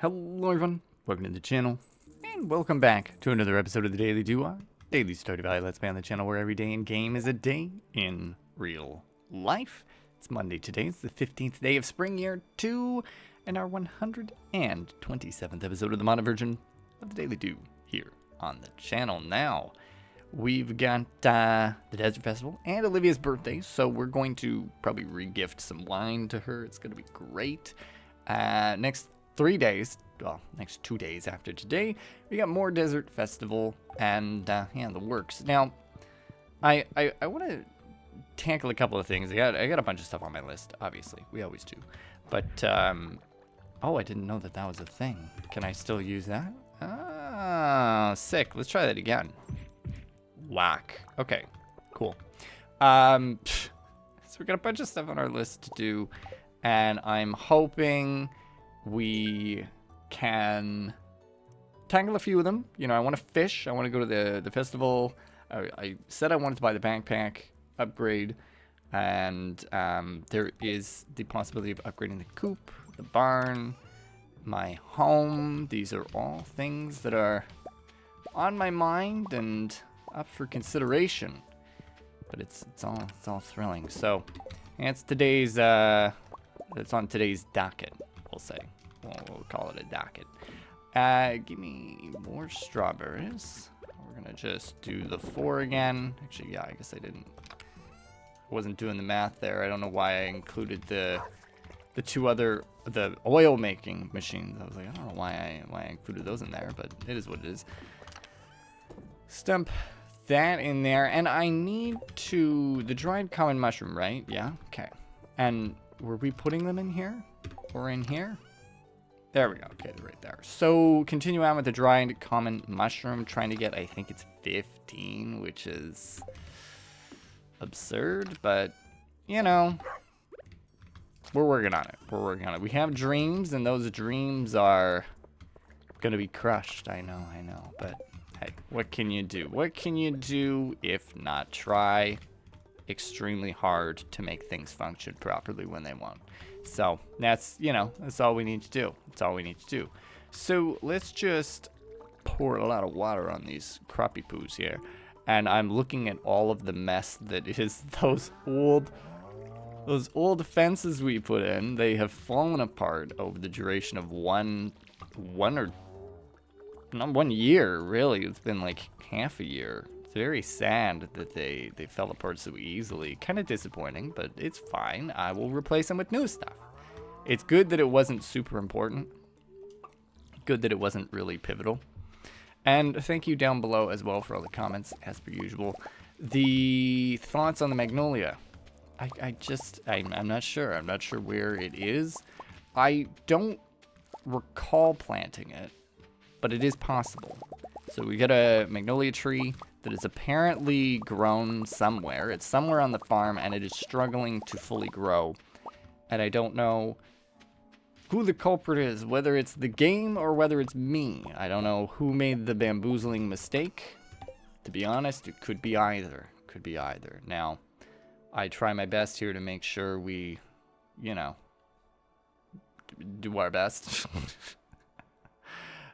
Hello everyone, welcome to the channel, and welcome back to another episode of the Daily Daily Stardew Valley Let's Play on the channel where every day in game is a day in real life. It's Monday today, it's the 15th day of spring year 2, and our 127th episode of the modded version of the Daily Do here on the channel. Now, we've got the Desert Festival and Olivia's birthday, so we're going to probably re-gift some wine to her. It's going to be great. Next 3 days, well, next 2 days after today, we got more Desert Festival and, yeah, the works. Now, I want to tackle a couple of things. I got a bunch of stuff on my list, obviously. We always do. But, oh, I didn't know that that was a thing. Can I still use that? Ah, sick. Let's try that again. Whack. Okay, cool. So we got a bunch of stuff on our list to do, and I'm hoping we can tackle a few of them. You know, I want to fish. I want to go to the festival. I said I wanted to buy the backpack upgrade, and there is the possibility of upgrading the coop, the barn, my home. These are all things that are on my mind and up for consideration. But it's all thrilling. So, and it's today's it's on today's docket, we'll say. We'll call it a docket. Give me more strawberries. We're gonna just do the 4 again. Actually, yeah, I guess I wasn't doing the math there. I don't know why I included the two other, the oil making machines. I was like, I don't know why I included those in there, but it is what it is. Stump that in there, and I need to, the dried common mushroom, right? Yeah, okay. And were we putting them in here or in here? There we go. Okay, they're right there. So continue on with the dried common mushroom, trying to get, I think it's 15, which is absurd, but you know, we're working on it. We're working on it. We have dreams, and those dreams are gonna be crushed. I know, but hey, what can you do? What can you do if not try extremely hard to make things function properly when they won't? So that's, you know, that's all we need to do. That's all we need to do. So let's just pour a lot of water on these crappie poos here. And I'm looking at all of the mess that is those old fences we put in. They have fallen apart over the duration of one or not 1 year, really. It's been like half a year. It's very sad that they fell apart so easily. Kind of disappointing, but it's fine. I will replace them with new stuff. It's good that it wasn't super important. Good that it wasn't really pivotal. And thank you down below as well for all the comments, as per usual. The thoughts on the magnolia. I'm not sure. I'm not sure where it is. I don't recall planting it, but it is possible. So we got a magnolia tree that is apparently grown somewhere. It's somewhere on the farm, and it is struggling to fully grow. And I don't know who the culprit is, whether it's the game or whether it's me. I don't know who made the bamboozling mistake. To be honest, it could be either. Could be either. Now, I try my best here to make sure we, you know, do our best.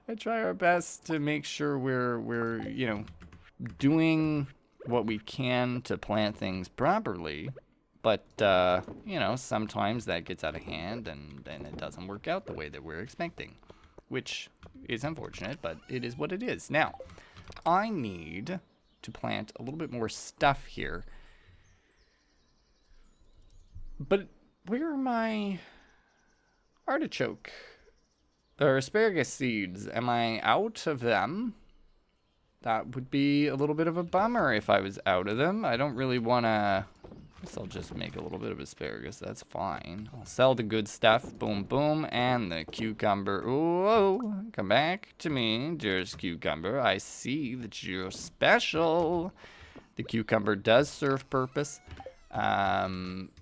I try our best to make sure we're you know, doing what we can to plant things properly, but you know, sometimes that gets out of hand and it doesn't work out the way that we're expecting, which is unfortunate, but it is what it is. Now, I need to plant a little bit more stuff here, but where are my artichoke or asparagus seeds? Am I out of them? That would be a little bit of a bummer if I was out of them. I don't really want to. I guess I'll just make a little bit of asparagus. That's fine. I'll sell the good stuff. Boom, boom. And the cucumber. Whoa. Come back to me, dearest cucumber. I see that you're special. The cucumber does serve purpose.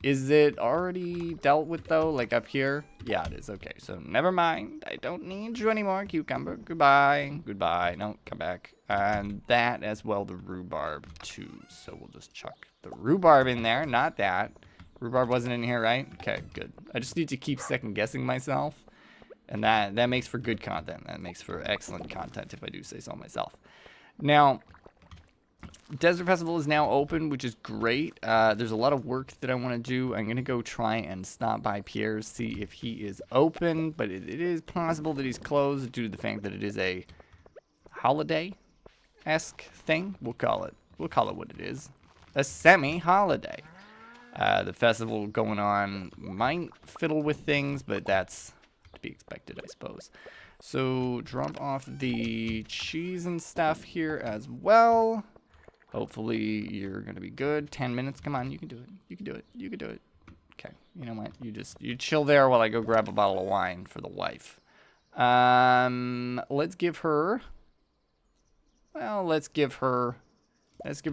Is it already dealt with though? Like up here? Yeah, it is. Okay, so never mind. I don't need you anymore, cucumber. Goodbye. Goodbye. No, come back. And that as well, the rhubarb too. So we'll just chuck the rhubarb in there, not that. Rhubarb wasn't in here, right? Okay, good. I just need to keep second guessing myself And that makes for good content. That makes for excellent content, if I do say so myself. Now, Desert Festival is now open, which is great. There's a lot of work that I want to do. I'm going to go try and stop by Pierre's, see if he is open. But it is possible that he's closed due to the fact that it is a holiday-esque thing. We'll call it what it is. A semi-holiday. The festival going on might fiddle with things, but that's to be expected, I suppose. So drop off the cheese and stuff here as well. Hopefully you're going to be good. 10 minutes. Come on, you can do it. You can do it. You can do it. Okay, you know what? You chill there while I go grab a bottle of wine for the wife. Let's give her... Well, let's give her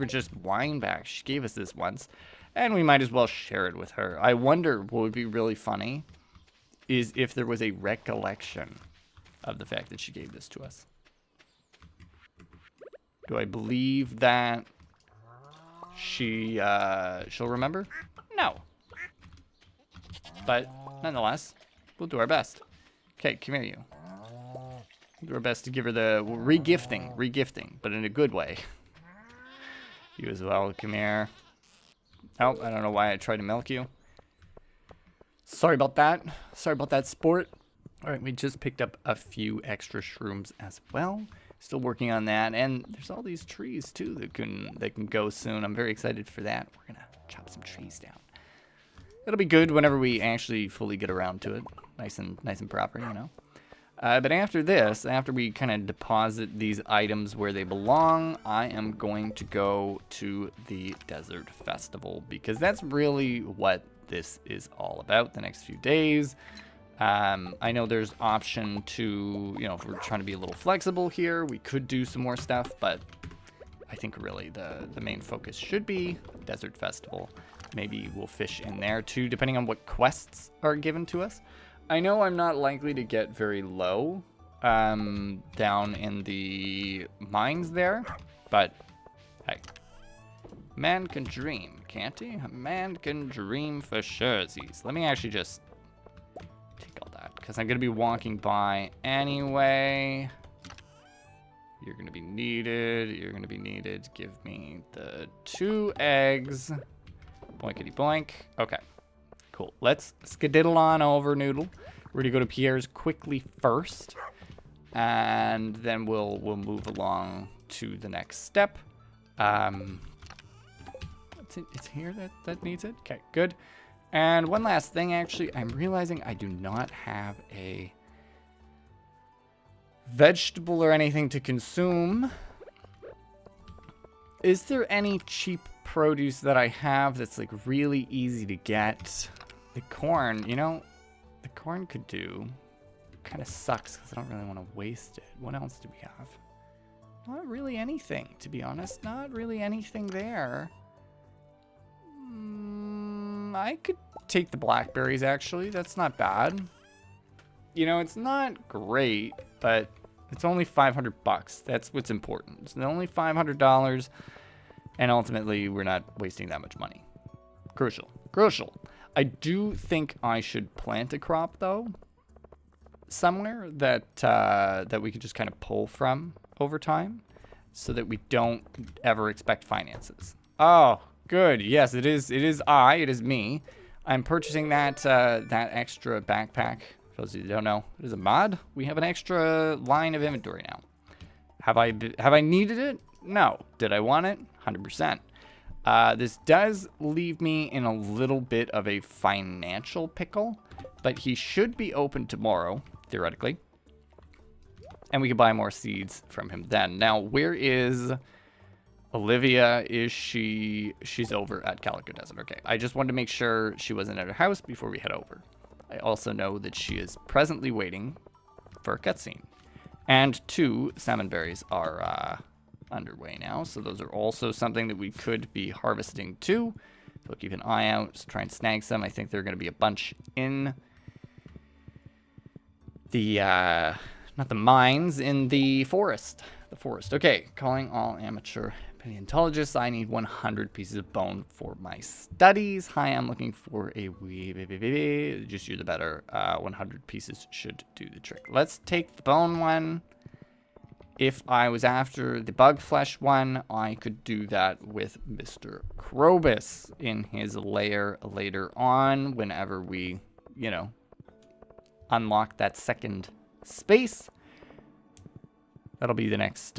just wine back. She gave us this once. And we might as well share it with her. I wonder what would be really funny is if there was a recollection of the fact that she gave this to us. Do I believe that she'll remember? No. But nonetheless, we'll do our best. Okay, come here, you. We'll do our best to give her the regifting, but in a good way. You as well, come here. Oh, I don't know why I tried to milk you. Sorry about that. Sorry about that, sport. All right, we just picked up a few extra shrooms as well. Still working on that, and there's all these trees too that can go soon. I'm very excited for that. We're gonna chop some trees down. It'll be good whenever we actually fully get around to it, nice and proper, you know. But after this, after we kind of deposit these items where they belong, I am going to go to the Desert Festival because that's really what this is all about the next few days. I know there's option to, you know, if we're trying to be a little flexible here, we could do some more stuff, but I think really the main focus should be Desert Festival. Maybe we'll fish in there too, depending on what quests are given to us. I know I'm not likely to get very low down in the mines there, but hey, man can dream, can't he? A man can dream for surezies. Let me actually just take all that, because I'm going to be walking by anyway. You're going to be needed. You're going to be needed. Give me the 2 eggs. Boinkity boink. Okay. Cool. Let's skedaddle on over, Noodle. We're gonna go to Pierre's quickly first, and then we'll move along to the next step. It's here that needs it. Okay, good. And one last thing, actually, I'm realizing I do not have a vegetable or anything to consume. Is there any cheap produce that I have that's like really easy to get? The corn, you know, the corn could do. Kind of sucks because I don't really want to waste it. What else do we have? Not really anything, to be honest. Not really anything there. I could take the blackberries, actually. That's not bad. You know, it's not great, but it's only 500 bucks. That's what's important. It's only $500, and ultimately, we're not wasting that much money. Crucial. Crucial. I do think I should plant a crop, though, somewhere that that we can just kind of pull from over time, so that we don't ever expect finances. Oh, good. Yes, it is. It is me. I'm purchasing that that extra backpack. For those of you who don't know, it is a mod. We have an extra line of inventory now. Have I needed it? No. Did I want it? 100%. This does leave me in a little bit of a financial pickle, but he should be open tomorrow, theoretically. And we can buy more seeds from him then. Now, where is Olivia? Is she's over at Calico Desert. Okay, I just wanted to make sure she wasn't at her house before we head over. I also know that she is presently waiting for a cutscene. And 2 salmon berries are underway now, so those are also something that we could be harvesting too. So keep an eye out, just try and snag some. I think there are going to be a bunch in the not the mines, in the forest. Okay, calling all amateur Paleontologist, I need 100 pieces of bone for my studies. Hi, I'm looking for a just you the better. 100 pieces should do the trick. Let's take the bone one. If I was after the bug flesh one, I could do that with Mr. Krobus in his lair later on, whenever we, you know, unlock that second space. That'll be the next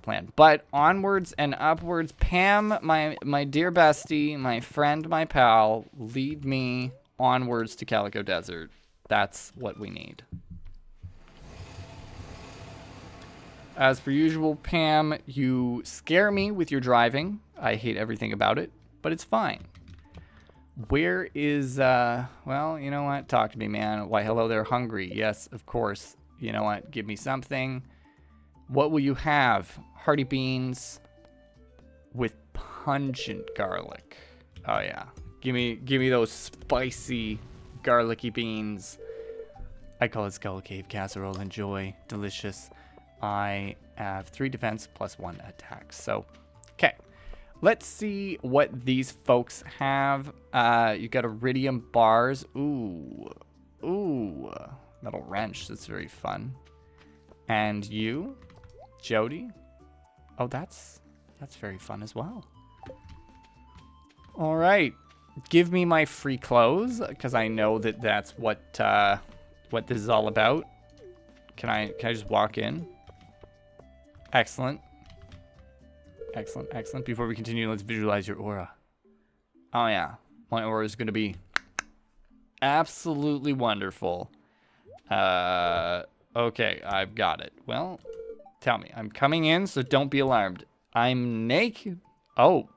plan. But onwards and upwards, Pam, my dear bestie, my friend, my pal, lead me onwards to Calico Desert. That's what we need. As per usual, Pam, you scare me with your driving. I hate everything about it, but it's fine. Where is, well, you know what? Talk to me, man. Why, hello there, hungry. Yes, of course. You know what? Give me something. What will you have? Hearty beans with pungent garlic. Oh, yeah. Give me those spicy, garlicky beans. I call it Skull Cave Casserole. Enjoy. Delicious. I have 3 defense plus 1 attack. So, okay. Let's see what these folks have. You got iridium bars. Ooh. Ooh. Metal wrench. That's very fun. And you, Jody. Oh, that's very fun as well. All right. Give me my free clothes, because I know that that's what this is all about. Can I just walk in? Excellent. Excellent, excellent. Before we continue, let's visualize your aura. Oh, yeah. My aura is going to be absolutely wonderful. Okay, I've got it. Well, tell me. I'm coming in, so don't be alarmed. I'm naked. Oh.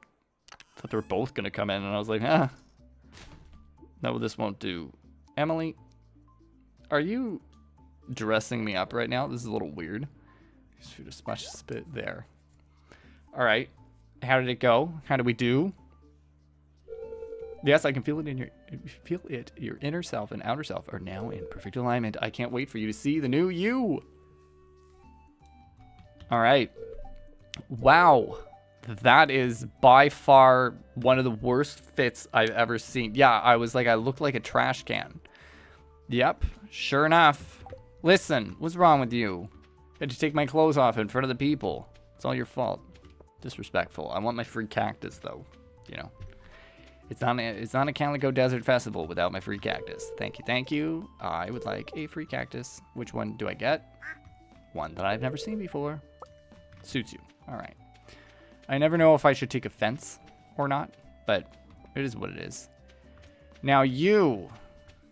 I thought they were both going to come in, and I was like, ah. No, this won't do. Emily, are you dressing me up right now? This is a little weird. Shoot a smash spit there. All right. How did it go? How did we do? Yes, I can feel it in your inner self and outer self are now in perfect alignment. I can't wait for you to see the new you. All right. Wow. That is by far one of the worst fits I've ever seen. Yeah, I was like, I looked like a trash can. Yep, sure enough. Listen, what's wrong with you? I had to take my clothes off in front of the people. It's all your fault. Disrespectful. I want my free cactus, though. You know, it's not a Calico Desert Festival without my free cactus. Thank you, thank you. I would like a free cactus. Which one do I get? One that I've never seen before. Suits you. All right. I never know if I should take offense or not, but it is what it is. Now you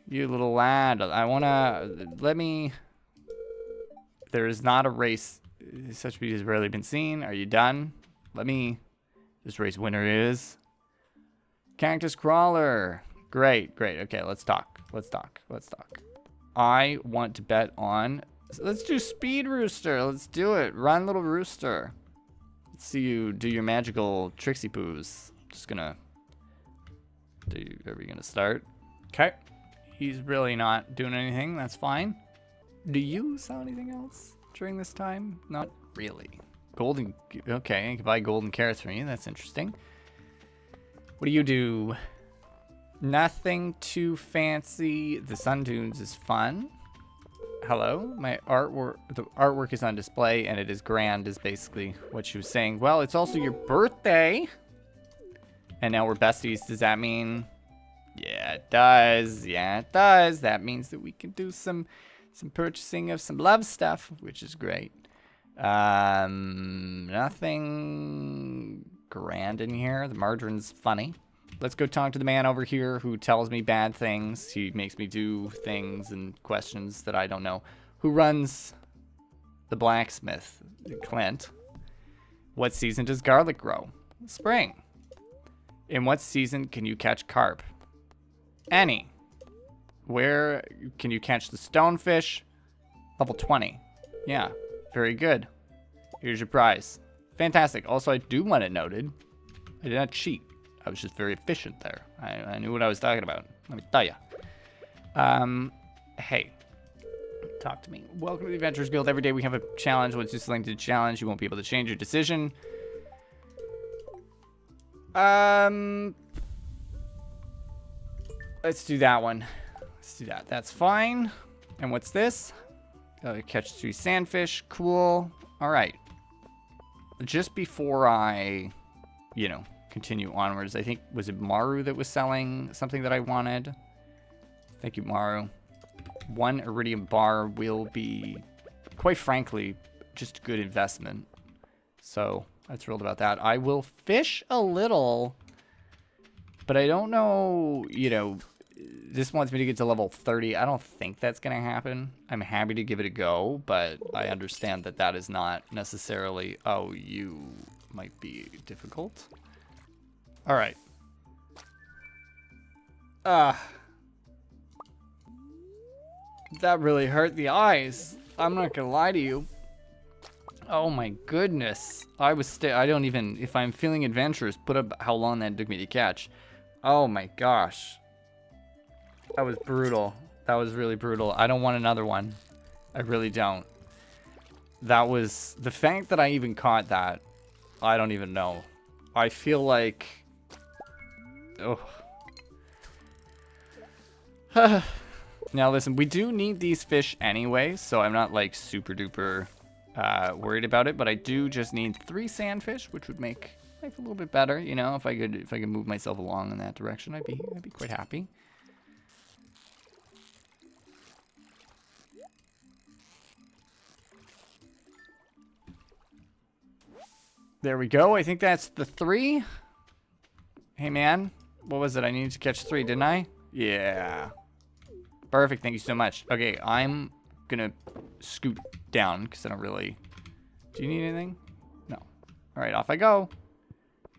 little lad, I wanna let me. There is not a race. Such beauty has rarely been seen. Are you done? Let me. This race winner is Cactus Crawler. Great, great. Okay, let's talk. Let's talk. Let's talk. I want to bet on. Let's do Speed Rooster. Let's do it. Run, little rooster. Let's see you do your magical Trixie Poos. Just gonna. Are we gonna start? Okay. He's really not doing anything. That's fine. Do you sell anything else during this time? Not really. Golden. Okay, I can buy golden carrots from you. That's interesting. What do you do? Nothing too fancy. The Sun Dunes is fun. Hello, my artwork. The artwork is on display, and it is grand. Is basically what she was saying. Well, it's also your birthday, and now we're besties. Does that mean? Yeah, it does. Yeah, it does. That means that we can do some purchasing of some love stuff, which is great. Nothing grand in here. The margarine's funny. Let's go talk to the man over here who tells me bad things. He makes me do things and questions that I don't know. Who runs the blacksmith? Clint. What season does garlic grow? Spring. In what season can you catch carp? Any. Where can you catch the stonefish? Level 20. Yeah, very good. Here's your prize. Fantastic. Also, I do want it noted, I did not cheat. I was just very efficient there. I knew what I was talking about. Let me tell you. Hey. Talk to me. Welcome to the Adventurers Guild. Every day we have a challenge. Once you select a challenge, you won't be able to change your decision. Let's do that one. Let's do that. That's fine. And what's this? Catch 3 sandfish. Cool. All right. Just before I, you know, continue onwards, I think, was it Maru that was selling something that I wanted? Thank you, Maru. 1 iridium bar will be, quite frankly, just a good investment. So I'm thrilled about that. I will fish a little, but I don't know, you know, this wants me to get to level 30. I don't think that's going to happen. I'm happy to give it a go, but I understand that that is not necessarily, oh, you might be difficult. All right. That really hurt the eyes. I'm not going to lie to you. Oh my goodness. I don't even, if I'm feeling adventurous, put up how long that took me to catch. Oh my gosh. That was brutal. That was really brutal. I don't want another one. I really don't. That was, the fact that I even caught that, I don't even know. I feel like, oh. Now listen, we do need these fish anyway, so I'm not like super duper worried about it, but I do just need 3 sandfish, which would make life a little bit better, you know. If I could move myself along in that direction, I'd be quite happy. There we go. I think that's the 3. Hey man, what was it? I needed to catch 3, didn't I? Yeah. Perfect. Thank you so much. Okay, I'm gonna scoot down because I don't really. Do you need anything? No. All right, off I go.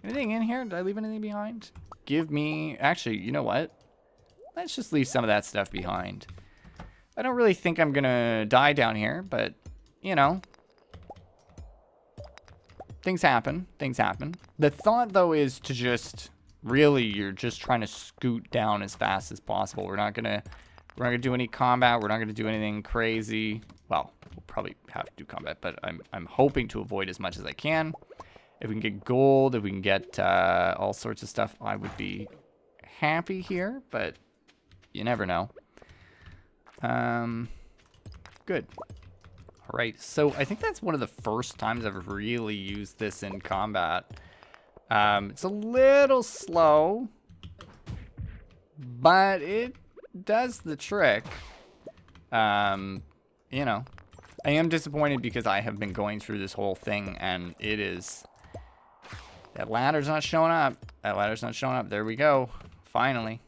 Anything in here? Did I leave anything behind? Give me. Actually, you know what? Let's just leave some of that stuff behind. I don't really think I'm gonna die down here, but you know. Things happen. Things happen. The thought, though, is to just really, you're just trying to scoot down as fast as possible. We're not gonna do any combat. We're not gonna do anything crazy. Well, we'll probably have to do combat, but I'm hoping to avoid as much as I can. If we can get gold, if we can get all sorts of stuff, I would be happy here. But you never know. Good. All right, so I think that's one of the first times I've really used this in combat. It's a little slow, but it does the trick. You know, I am disappointed because I have been going through this whole thing and it is, that ladder's not showing up. That ladder's not showing up. There we go. Finally.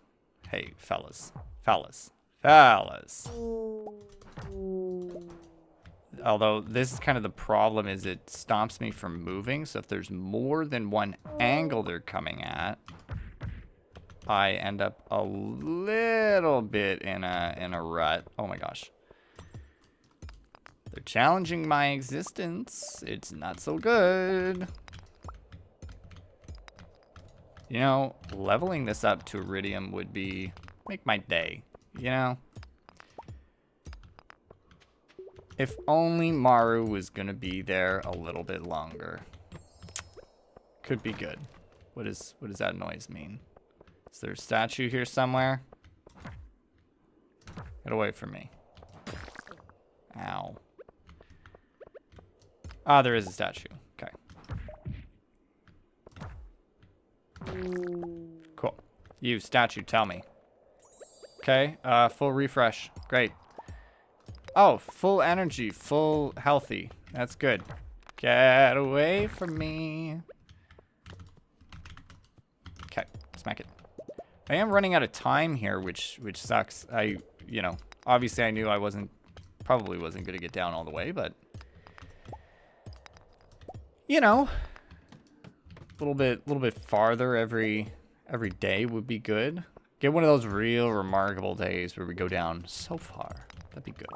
Hey, fellas. Although this is kind of the problem, is it stops me from moving. So if there's more than one angle they're coming at, I end up a little bit in a rut. Oh my gosh. They're challenging my existence. It's not so good. You know, leveling this up to iridium would make my day, you know? If only Maru was gonna be there a little bit longer. Could be good. What does that noise mean? Is there a statue here somewhere? Get away from me. Ow. Ah, there is a statue. Okay. Cool. You, statue, tell me. Okay, full refresh. Great. Oh, full energy, full healthy. That's good. Get away from me. Okay, smack it. I am running out of time here, which sucks. You know, obviously I knew I probably wasn't gonna get down all the way, but you know, a little bit farther every day would be good. Get one of those real remarkable days where we go down so far. That'd be good.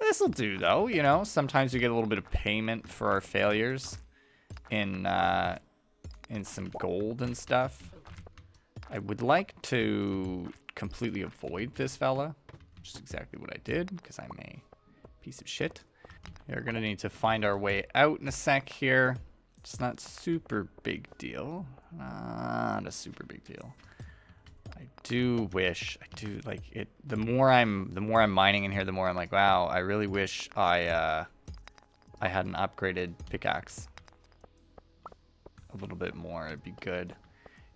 This'll do, though, you know. Sometimes we get a little bit of payment for our failures in some gold and stuff. I would like to completely avoid this fella, which is exactly what I did, because I'm a piece of shit. We're gonna need to find our way out in a sec here. It's not super big deal. Not a super big deal. I do like it. The more I'm mining in here, the more I'm like, wow, I really wish I had an upgraded pickaxe. A little bit more, it'd be good.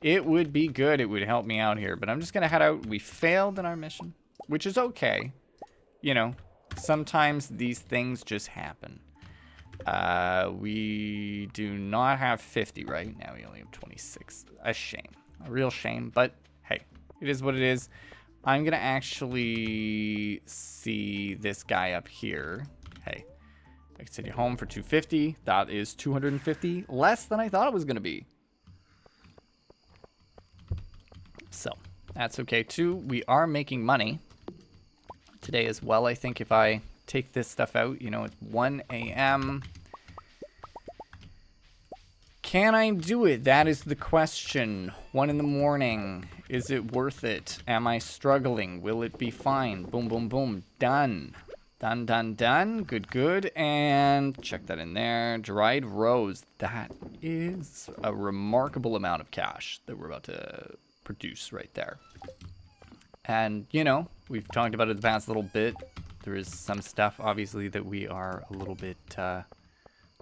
It would be good. It would help me out here. But I'm just gonna head out. We failed in our mission, which is okay. You know, sometimes these things just happen. We do not have 50 right now. We only have 26. A shame. A real shame. But hey, it is what it is. I'm gonna actually see this guy up here. Hey, I can send you home for 250. That is 250 less than I thought it was gonna be. So that's okay too. We are making money today as well. I think if I take this stuff out, you know, it's 1 a.m. Can I do it? That is the question. 1 in the morning. Is it worth it? Am I struggling? Will it be fine? Boom, boom, boom. Done. Done, done, done. Good, good. And check that in there. Dried rose. That is a remarkable amount of cash that we're about to produce right there. And, you know, we've talked about it the past little bit. There is some stuff, obviously, that we are a little bit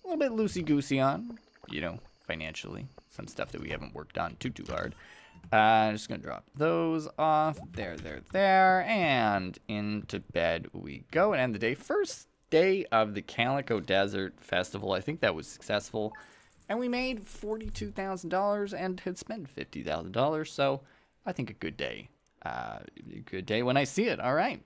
loosey-goosey on, you know, financially. Some stuff that we haven't worked on too hard. Just gonna drop those off. There. And into bed we go and end the day. First day of the Calico Desert Festival. I think that was successful. And we made $42,000 and had spent $50,000. So I think a good day. Good day when I see it. All right.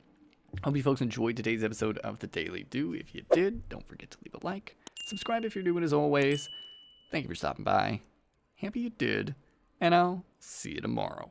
Hope you folks enjoyed today's episode of The Daily Do. If you did, don't forget to leave a like. Subscribe if you're new, and as always, thank you for stopping by. Happy you did. And I'll see you tomorrow.